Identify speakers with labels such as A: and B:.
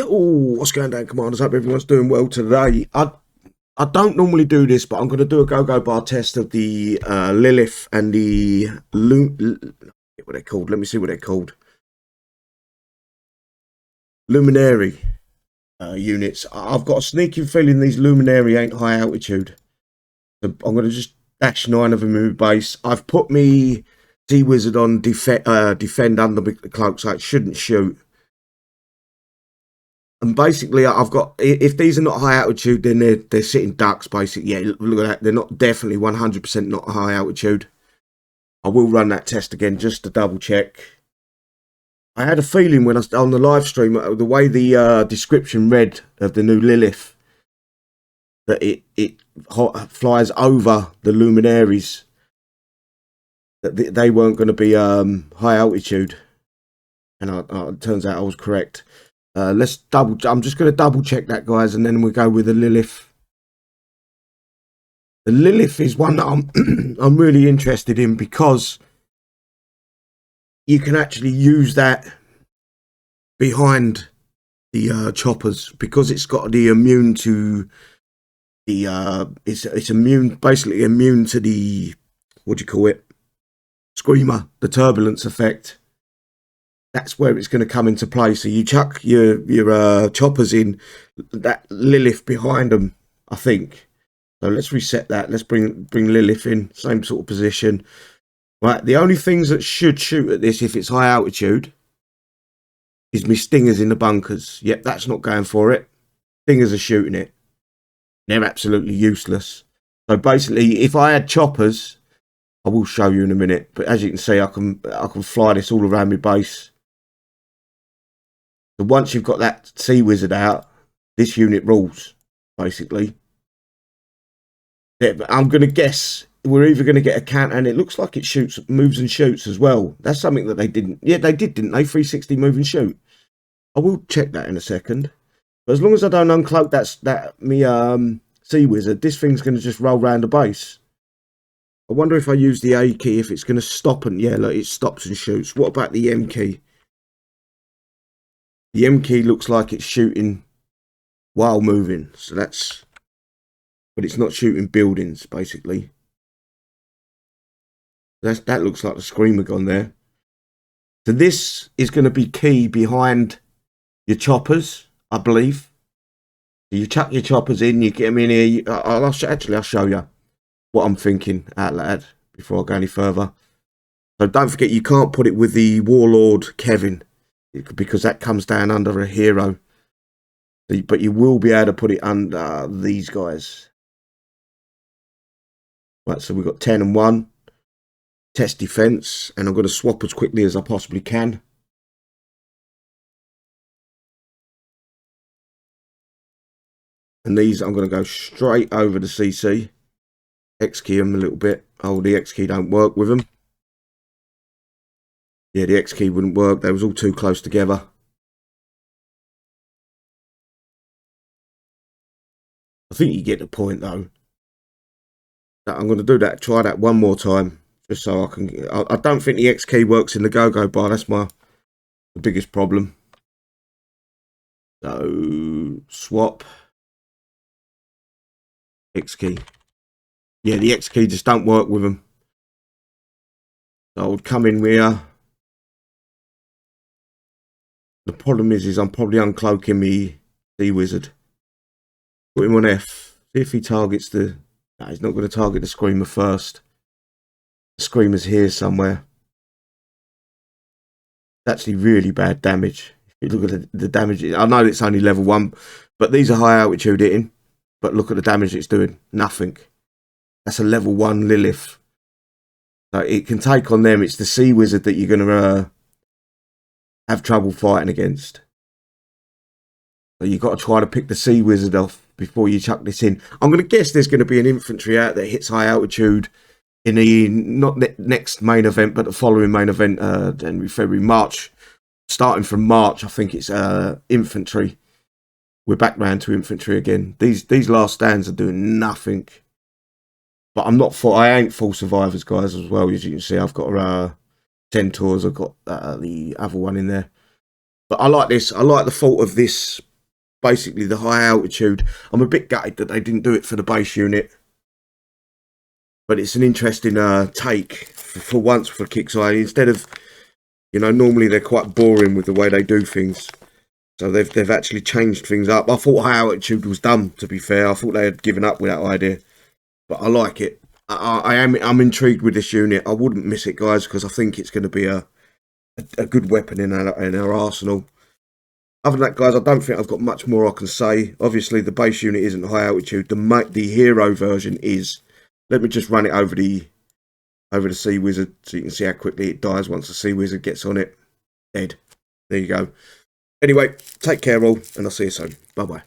A: Yeah, oh, what's going down, Commanders? Hope everyone's doing well today. I don't normally do this, but I'm going to do a GoGo Bar test of the Lilith and the what they're called. Let me see what they're called. Luminary units. I've got a sneaking feeling these Luminary ain't high altitude. So I'm going to just dash 9 of them in my base. I've put me T-Wizard on defend under the cloak, so it shouldn't shoot. And basically, I've got, if these are not high altitude, then they're sitting ducks, basically. Yeah, look at that. They're not definitely 100% not high altitude. I will run that test again just to double check. I had a feeling when I was on the live stream, the way the description read of the new Lilith, that it flies over the luminaries, that they weren't going to be high altitude. And it turns out I was correct. I'm just going to double check that, guys, and then we'll go with the Lilith. The Lilith is one that I'm really interested in because you can actually use that behind the choppers, because it's got the immune to the it's immune, basically immune to the, what do you call it, screamer, the turbulence effect. That's where it's going to come into play. So you chuck your choppers in, that Lilith behind them, I think. So let's reset that. Let's bring Lilith in, same sort of position. Right, the only things that should shoot at this if it's high altitude is my stingers in the bunkers. Yep, that's not going for it. Stingers are shooting it. They're absolutely useless. So basically, if I had choppers, I will show you in a minute. But as you can see, I can fly this all around my base. So once you've got that Sea Wizard out, this unit rules, basically. Yeah, I'm going to guess we're either going to get a counter, and it looks like it shoots, moves and shoots as well. That's something that they didn't. Yeah, they did, didn't they? 360 move and shoot. I will check that in a second. But as long as I don't uncloak me Sea Wizard, this thing's going to just roll around the base. I wonder if I use the A key, if it's going to stop, and yeah, look, it stops and shoots. What about the M key? The M key looks like it's shooting while moving, so that's, but it's not shooting buildings, basically. That looks like the screamer gone there. So this is going to be key behind your choppers, I believe. So you chuck your choppers in, you get them in here. I'll show you what I'm thinking out loud before I go any further. So don't forget, you can't put it with the Warlord Kevin, because that comes down under a hero. But you will be able to put it under these guys. Right, so we've got 10 and 1. Test defense, and I'm going to swap as quickly as I possibly can. And these, I'm going to go straight over the CC. X key them a little bit. Oh, the X key don't work with them. Yeah, the X key wouldn't work. They was all too close together. I think you get the point, though. I'm going to do that. Try that one more time, just so I can. I don't think the X key works in the GoGo Bar. That's the biggest problem. So swap X key. Yeah, the X key just don't work with them. So I would come in here. The problem is I'm probably uncloaking me Sea Wizard. Put him on F. See if he targets the. No, he's not going to target the screamer first. The screamer's here somewhere. It's actually really bad damage. If you look at the damage. I know it's only level 1, but these are high altitude hitting. But look at the damage it's doing. Nothing. That's a level 1 Lilith. So it can take on them. It's the Sea Wizard that you're going to have trouble fighting against. So you've got to try to pick the Sea Wizard off before you chuck this in. I'm going to guess there's going to be an infantry out that hits high altitude in the next main event, but the following main event, January, February, March. Starting from March, I think it's infantry. We're back round to infantry again. These last stands are doing nothing. But I ain't full survivors, guys, as well. As you can see, I've got Centaurs. I've got the other one in there. But I like this. I like the thought of this basically the high altitude. I'm a bit gutted that they didn't do it for the base unit, but it's an interesting take for once for Kixeye. Instead of, you know, normally they're quite boring with the way they do things. So they've actually changed things up. I thought high altitude was dumb, to be fair. I thought they had given up with that idea, but I like it. I'm intrigued with this unit. I wouldn't miss it, guys, because I think it's going to be a good weapon in our arsenal. Other than that, guys, I don't think I've got much more I can say. Obviously, the base unit isn't high altitude. The hero version is. Let me just run it over the Sea Wizard so you can see how quickly it dies once the Sea Wizard gets on it. Dead. There you go. Anyway, take care all, and I'll see you soon. Bye-bye.